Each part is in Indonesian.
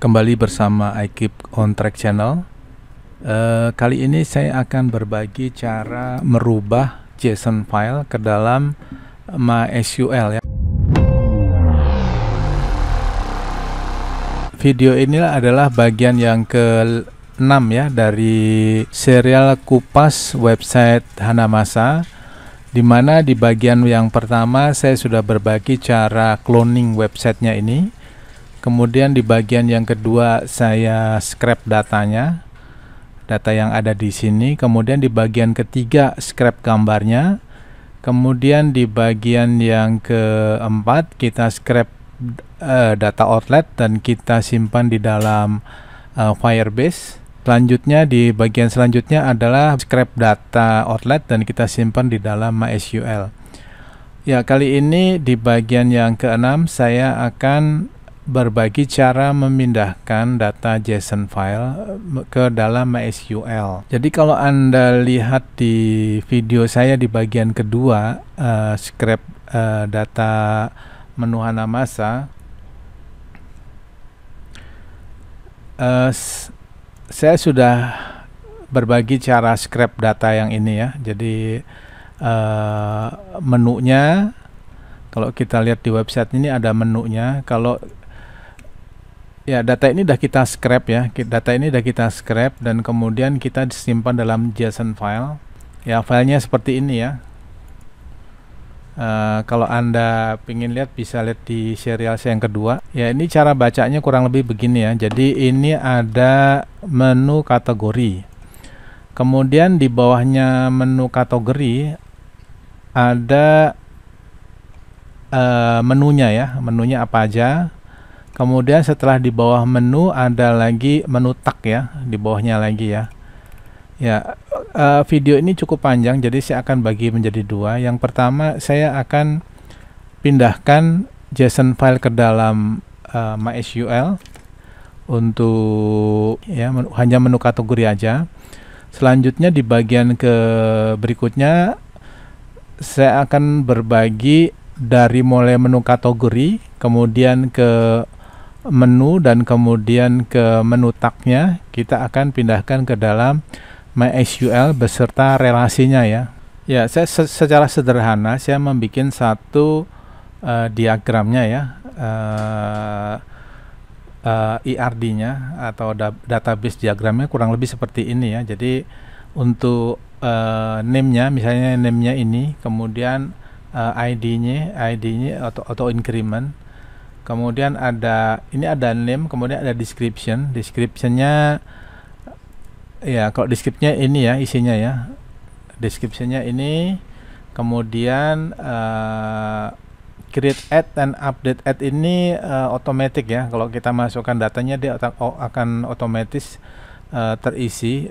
Kembali bersama iKeep on Track channel. Kali ini saya akan berbagi cara merubah JSON file ke dalam MySQL ya. Video ini adalah bagian yang ke-6 ya dari serial kupas website Hanamasa, di mana di bagian yang pertama saya sudah berbagi cara cloning websitenya ini. Kemudian di bagian yang kedua saya scrap datanya, data yang ada di sini. Kemudian di bagian ketiga scrap gambarnya. Kemudian di bagian yang keempat kita scrap data outlet dan kita simpan di dalam Firebase. Selanjutnya di bagian selanjutnya adalah scrap data outlet dan kita simpan di dalam MySQL. Ya, kali ini di bagian yang keenam saya akan berbagi cara memindahkan data JSON file ke dalam MySQL. Jadi kalau Anda lihat di video saya di bagian kedua, scrap data menu Hanamasa, saya sudah berbagi cara scrap data yang ini ya. Jadi menunya, kalau kita lihat di website ini ada menunya. Kalau ya, data ini udah kita scrap ya. Data ini udah kita scrap dan kemudian kita disimpan dalam JSON file. Ya, filenya seperti ini ya. Kalau Anda ingin lihat bisa lihat di serial saya yang kedua. Ya, ini cara bacanya kurang lebih begini ya. Jadi ini ada menu kategori. Kemudian di bawahnya menu kategori ada menunya ya. Menunya apa aja. Kemudian setelah di bawah menu ada lagi menu tag ya, di bawahnya lagi ya. Ya, video ini cukup panjang, jadi saya akan bagi menjadi dua. Yang pertama saya akan pindahkan JSON file ke dalam MySQL untuk ya hanya menu kategori aja. Selanjutnya di bagian berikutnya saya akan berbagi dari mulai menu kategori, kemudian ke menu dan kemudian ke menu tagnya kita akan pindahkan ke dalam MySQL beserta relasinya ya. Ya, saya secara sederhana saya membuat satu diagramnya ya, IRD-nya atau database diagramnya kurang lebih seperti ini ya. Jadi untuk name-nya, misalnya name-nya ini, kemudian ID-nya auto increment. Kemudian ada name, kemudian ada description-nya ya. Kalau description-nya ini ya isinya ya, description-nya ini. Kemudian create add dan update add ini otomatis ya. Kalau kita masukkan datanya dia akan otomatis terisi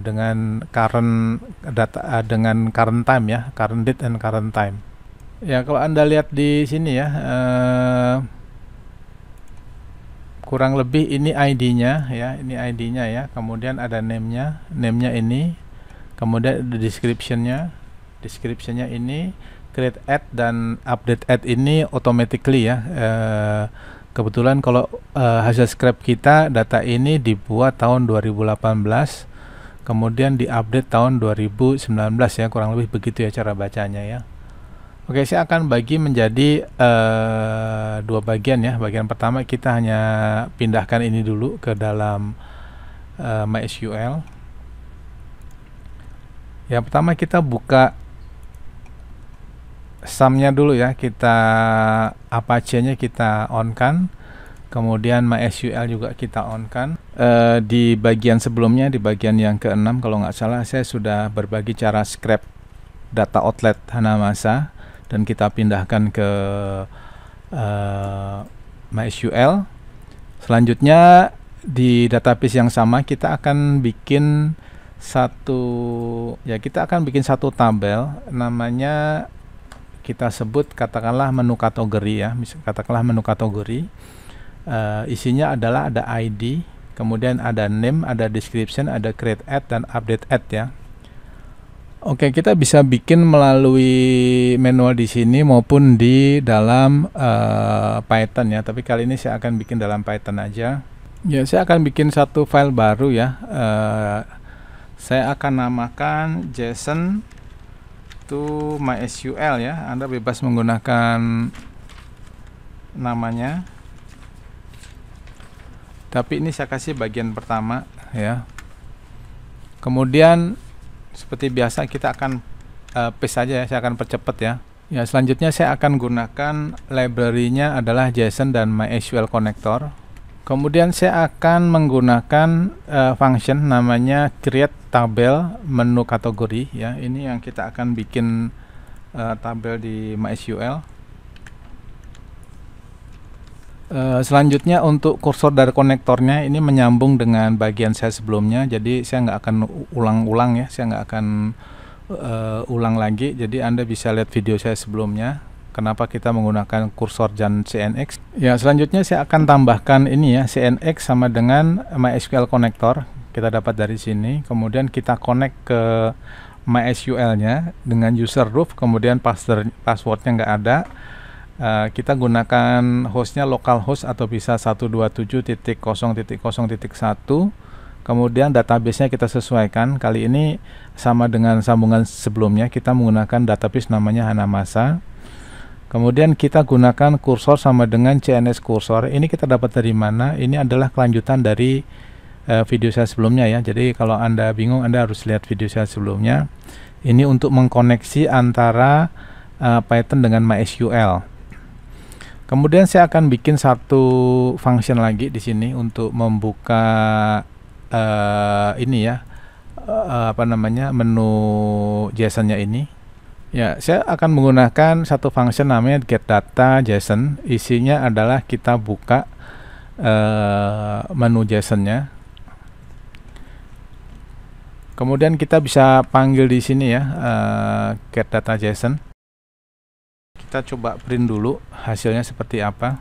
dengan current data, dengan current time ya, current date and current time. Ya, kalau Anda lihat di sini ya, kurang lebih ini ID-nya ya, ini ID-nya ya. Kemudian ada name-nya ini. Kemudian ada description-nya ini, create add dan update add ini automatically ya. Kebetulan kalau hasil scrap kita data ini dibuat tahun 2018, kemudian diupdate tahun 2019 ya, kurang lebih begitu ya cara bacanya ya. Oke, saya akan bagi menjadi dua bagian ya. Bagian pertama kita hanya pindahkan ini dulu ke dalam MySQL. Yang pertama kita buka sum-nya dulu ya. Kita Apache-nya kita on-kan. Kemudian MySQL juga kita on-kan. Di bagian sebelumnya, di bagian yang ke-6 kalau nggak salah, saya sudah berbagi cara scrap data outlet Hanamasa dan kita pindahkan ke MySQL. Selanjutnya di database yang sama kita akan bikin satu tabel, namanya kita sebut katakanlah menu kategori ya. Katakanlah menu kategori, isinya adalah ada ID, kemudian ada name, ada description, ada create add dan update add ya. Oke, kita bisa bikin melalui manual di sini maupun di dalam Python ya. Tapi kali ini saya akan bikin dalam Python aja. Ya, saya akan bikin satu file baru ya. Saya akan namakan JSON to MySQL ya. Anda bebas menggunakan namanya. Tapi ini saya kasih bagian pertama ya. Kemudian seperti biasa kita akan paste saja ya. Saya akan percepat ya. Ya, selanjutnya saya akan gunakan library-nya adalah JSON dan MySQL connector. Kemudian saya akan menggunakan function namanya create tabel menu kategori ya. Ini yang kita akan bikin tabel di MySQL. Selanjutnya untuk kursor dari konektornya ini menyambung dengan bagian saya sebelumnya. Jadi saya nggak akan ulang-ulang ya. Saya nggak akan ulang lagi. Jadi Anda bisa lihat video saya sebelumnya. Kenapa kita menggunakan kursor dan CNX. Ya, selanjutnya saya akan tambahkan ini ya, CNX sama dengan MySQL connector. Kita dapat dari sini. Kemudian kita connect ke MySQL-nya dengan user root. Kemudian passwordnya nggak ada. Kita gunakan hostnya localhost atau bisa 127.0.0.1. Kemudian database-nya kita sesuaikan. Kali ini sama dengan sambungan sebelumnya. Kita menggunakan database namanya Hanamasa. Kemudian kita gunakan kursor sama dengan CNS kursor. Ini kita dapat dari mana? Ini adalah kelanjutan dari video saya sebelumnya ya. Jadi kalau Anda bingung, Anda harus lihat video saya sebelumnya. Ini untuk mengkoneksi antara Python dengan MySQL. Kemudian saya akan bikin satu function lagi di sini untuk membuka ini ya, menu JSON-nya ini. Ya, saya akan menggunakan satu function namanya getData.json. Isinya adalah kita buka menu JSON-nya. Kemudian kita bisa panggil di sini ya, getData.json. Kita coba print dulu hasilnya seperti apa.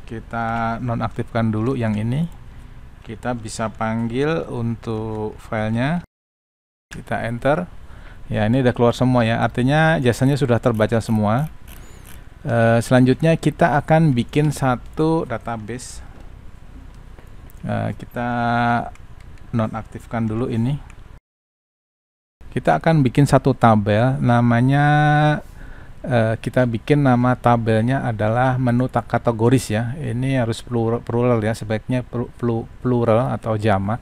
Kita nonaktifkan dulu yang ini. Kita bisa panggil untuk filenya. Kita enter. Ya, ini udah keluar semua ya. Artinya jasanya sudah terbaca semua. Selanjutnya kita akan bikin satu database. Kita nonaktifkan dulu ini. Kita akan bikin satu tabel. Namanya kita bikin nama tabelnya adalah menu kategoris ya. ini harus plural ya. Sebaiknya plural atau jamak.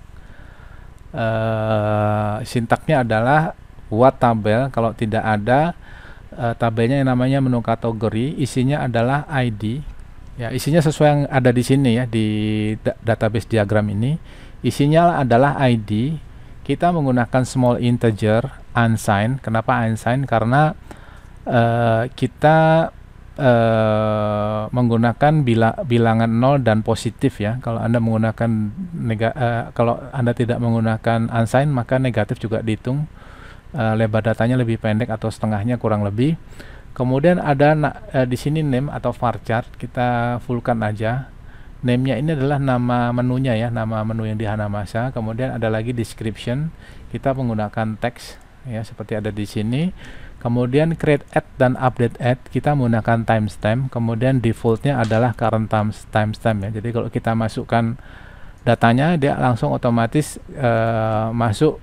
Sintaknya adalah buat tabel. Kalau tidak ada tabelnya yang namanya menu kategori, isinya adalah ID ya, isinya sesuai yang ada di sini ya, di database diagram ini. Isinya adalah ID. Kita menggunakan small integer unsigned. Kenapa unsigned? Karena kita menggunakan bilangan 0 dan positif ya. Kalau Anda menggunakan kalau Anda tidak menggunakan unsigned, maka negatif juga dihitung. Lebar datanya lebih pendek atau setengahnya kurang lebih. Kemudian ada di sini name atau varchar, kita fullkan aja. Name-nya ini adalah nama menunya ya, nama menu yang di Hanamasa. Kemudian ada lagi description, kita menggunakan teks ya seperti ada di sini. Kemudian create add dan update add, kita menggunakan timestamp. Kemudian defaultnya adalah current timestamp ya. Jadi kalau kita masukkan datanya, dia langsung otomatis masuk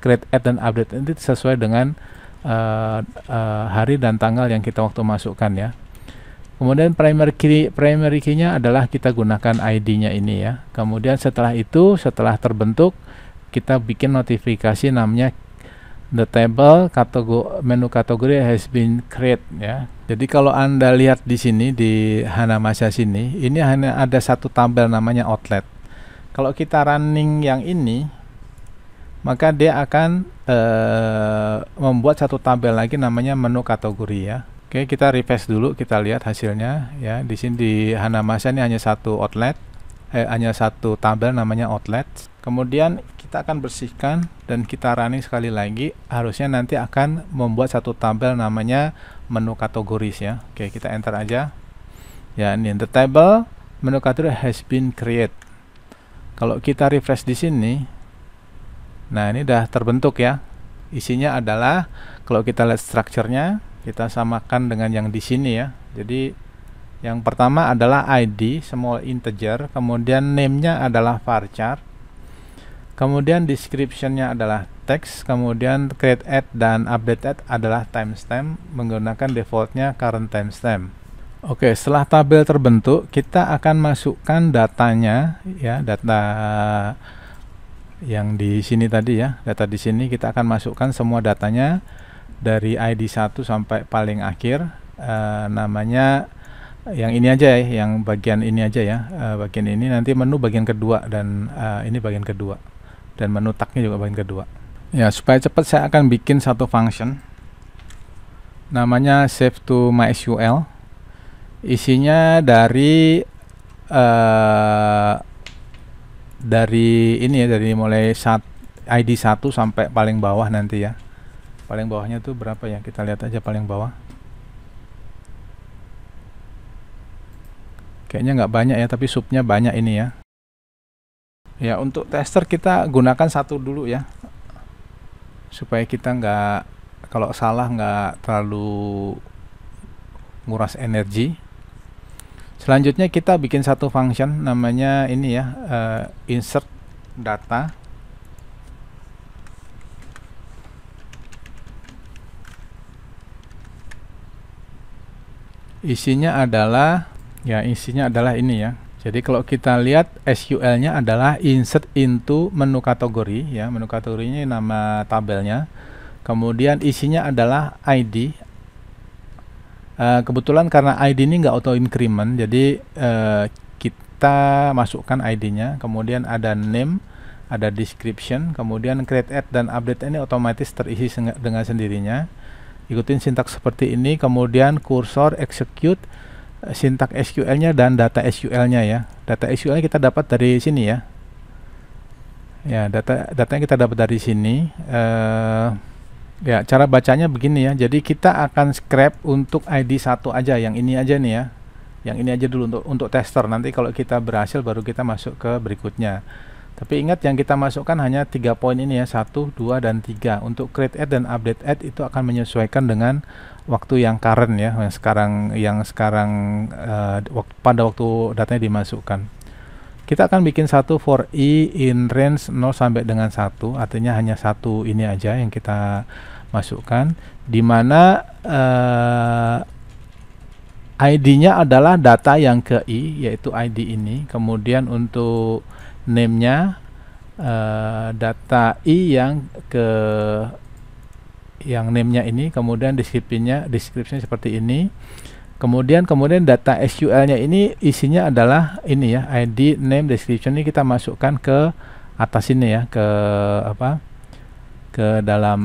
create add dan update. Ini sesuai dengan hari dan tanggal yang kita waktu masukkan ya. Kemudian primary key-nya adalah kita gunakan ID-nya ini ya. Kemudian setelah itu, setelah terbentuk, kita bikin notifikasi namanya the table menu kategori has been created ya. Jadi kalau Anda lihat di sini di Hanamasa sini, ini hanya ada satu tabel namanya outlet. Kalau kita running yang ini, maka dia akan membuat satu tabel lagi namanya menu kategori ya. Oke, kita refresh dulu, kita lihat hasilnya ya. Di sini di Hanamasa ini hanya satu outlet, hanya satu tabel namanya outlet. Kemudian kita akan bersihkan dan kita running sekali lagi. Harusnya nanti akan membuat satu tabel namanya menu kategoris ya. Oke, kita enter aja. Ya, ini the table menu kategori has been created. Kalau kita refresh di sini, nah ini udah terbentuk ya. Isinya adalah, kalau kita lihat strukturnya, kita samakan dengan yang di sini ya. Jadi Yang pertama adalah ID small integer, kemudian name-nya adalah varchar, kemudian description-nya adalah text, kemudian create add dan update add adalah timestamp menggunakan defaultnya current timestamp. Oke, setelah tabel terbentuk, kita akan masukkan datanya ya, data yang di sini tadi ya, data di sini kita akan masukkan semua datanya dari ID 1 sampai paling akhir. Namanya yang ini aja ya, yang bagian ini aja ya, bagian ini nanti menu bagian kedua, dan ini bagian kedua, dan menu tagnya juga bagian kedua ya. Supaya cepat saya akan bikin satu function namanya save to MySQL. Isinya dari ini ya, dari mulai ID 1 sampai paling bawah nanti ya. Paling bawahnya tuh berapa ya, kita lihat aja paling bawah. Kayaknya nggak banyak ya, tapi subnya banyak ini ya. Ya, untuk tester kita gunakan satu dulu ya, supaya kita nggak, kalau salah nggak terlalu nguras energi. Selanjutnya kita bikin satu function namanya ini ya, insert data. Isinya adalah ini ya. Jadi kalau kita lihat SQL-nya adalah insert into menu kategori ya, menu kategorinya nama tabelnya. Kemudian isinya adalah ID. Kebetulan karena ID ini nggak auto increment, jadi kita masukkan ID-nya, kemudian ada name, ada description, kemudian create add dan update ini otomatis terisi dengan sendirinya. Ikutin sintaks seperti ini, kemudian kursor execute sintak SQL-nya dan data SQL-nya ya. Data SQL kita dapat dari sini ya. Ya, datanya kita dapat dari sini. Ya, cara bacanya begini ya. Jadi kita akan scrap untuk ID 1 aja, yang ini aja nih ya. Yang ini aja dulu untuk tester. Nanti kalau kita berhasil baru kita masuk ke berikutnya. Tapi ingat, yang kita masukkan hanya 3 poin ini ya, 1, 2, dan 3. Untuk create add dan update add itu akan menyesuaikan dengan waktu yang current ya, yang sekarang pada waktu datanya dimasukkan. Kita akan bikin satu for i in range 0 sampai dengan 1, artinya hanya satu ini aja yang kita masukkan, dimana ID-nya adalah data yang ke i, yaitu ID ini. Kemudian untuk name-nya data i yang ke name-nya ini, kemudian description-nya seperti ini. Kemudian data SQL-nya ini isinya adalah ini ya, ID, name, description ini kita masukkan ke atas ini ya, ke dalam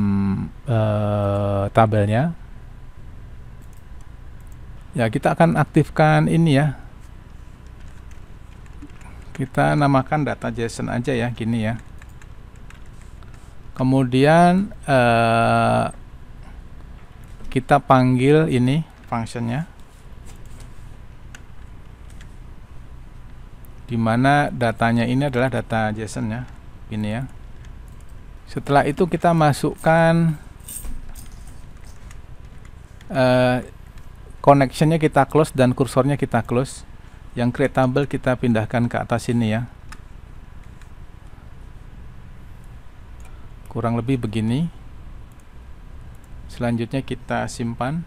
tabelnya. Ya, kita akan aktifkan ini ya. Kita namakan data JSON aja ya, gini ya. Kemudian kita panggil ini functionnya, dimana datanya ini adalah data JSON ya, ini ya. Setelah itu kita masukkan connectionnya kita close dan kursornya kita close. Yang creatable kita pindahkan ke atas sini ya. Kurang lebih begini. Selanjutnya kita simpan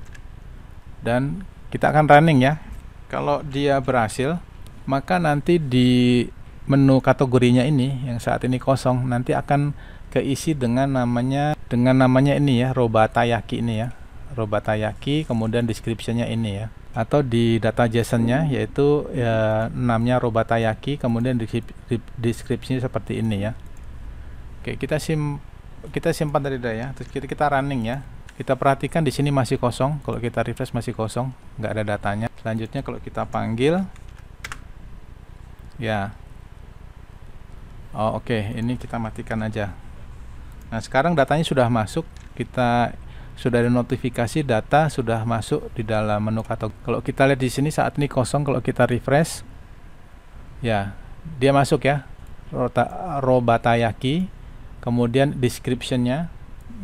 dan kita akan running ya. Kalau dia berhasil, maka nanti di menu kategorinya ini yang saat ini kosong nanti akan keisi dengan namanya ini ya, Robatayaki ini ya. Robatayaki, kemudian description-nya ini ya. Atau di data JSON-nya yaitu ya, namanya Robatayaki, kemudian deskripsinya seperti ini ya. Oke, kita simpan tadi ya. Terus kita running ya. Kita perhatikan di sini masih kosong. Kalau kita refresh masih kosong, nggak ada datanya. Selanjutnya kalau kita panggil ya. Oh, oke, ini kita matikan aja. Nah, sekarang datanya sudah masuk. Kita sudah ada notifikasi data sudah masuk di dalam menu kategori. Kalau kita lihat di sini saat ini kosong, kalau kita refresh ya, dia masuk ya, Robatayaki. Kemudian description-nya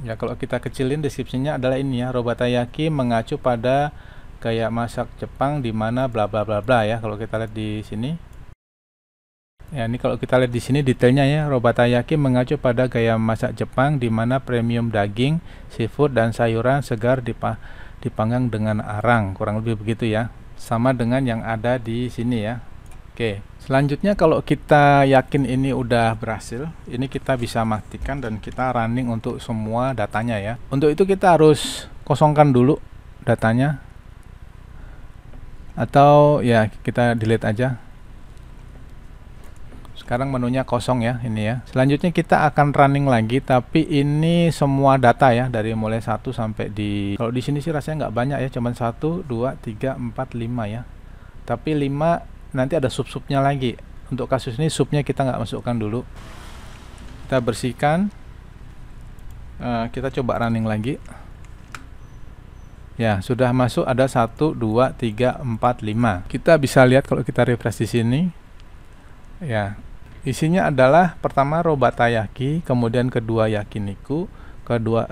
ya, kalau kita kecilin description-nya adalah ini ya, Robatayaki mengacu pada kayak masak Jepang di mana bla bla bla bla ya. Kalau kita lihat di sini. Ya, ini kalau kita lihat di sini detailnya ya, Robatayaki mengacu pada gaya masak Jepang di mana premium daging, seafood dan sayuran segar dipanggang dengan arang, kurang lebih begitu ya. Sama dengan yang ada di sini ya. Oke, selanjutnya kalau kita yakin ini udah berhasil, ini kita bisa matikan dan kita running untuk semua datanya ya. Untuk itu kita harus kosongkan dulu datanya. Atau ya kita delete aja. Sekarang menunya kosong ya, ini ya. Selanjutnya kita akan running lagi, tapi ini semua data ya, dari mulai 1 sampai di, kalau di sini sih rasanya nggak banyak ya, cuman 1 2 3 4 5 ya. Tapi 5 nanti ada sub-subnya lagi. Untuk kasus ini subnya kita nggak masukkan dulu. Kita bersihkan. Kita coba running lagi. Ya, sudah masuk ada 1 2 3 4 5. Kita bisa lihat kalau kita refresh di sini. Ya. Isinya adalah pertama Robatayaki, kemudian kedua yakiniku,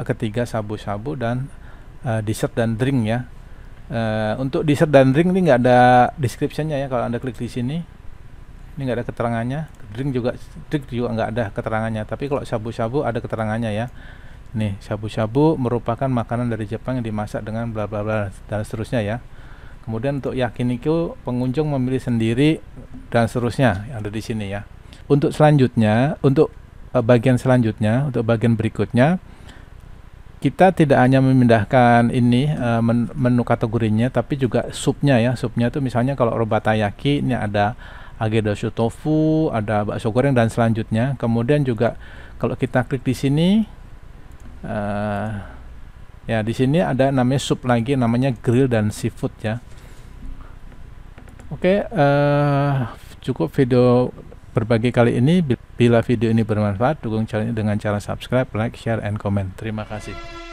ketiga shabu-shabu, dan dessert dan drink ya. Untuk dessert dan drink ini nggak ada description-nya ya. Kalau Anda klik di sini, ini nggak ada keterangannya. Drink juga nggak ada keterangannya. Tapi kalau shabu-shabu ada keterangannya ya. Nih, shabu-shabu merupakan makanan dari Jepang yang dimasak dengan bla bla bla dan seterusnya ya. Kemudian untuk yakiniku pengunjung memilih sendiri dan seterusnya yang ada di sini ya. Untuk selanjutnya, untuk bagian selanjutnya, untuk bagian berikutnya, kita tidak hanya memindahkan ini menu kategorinya, tapi juga supnya ya. Supnya itu misalnya kalau Robatayaki ini ada agedashi tofu, ada bakso goreng dan selanjutnya. Kemudian juga kalau kita klik di sini, ya di sini ada namanya sup lagi, namanya grill dan seafood ya. Oke, cukup video berbagi kali ini. Bila video ini bermanfaat, dukung channel ini dengan cara subscribe, like, share, and comment. Terima kasih.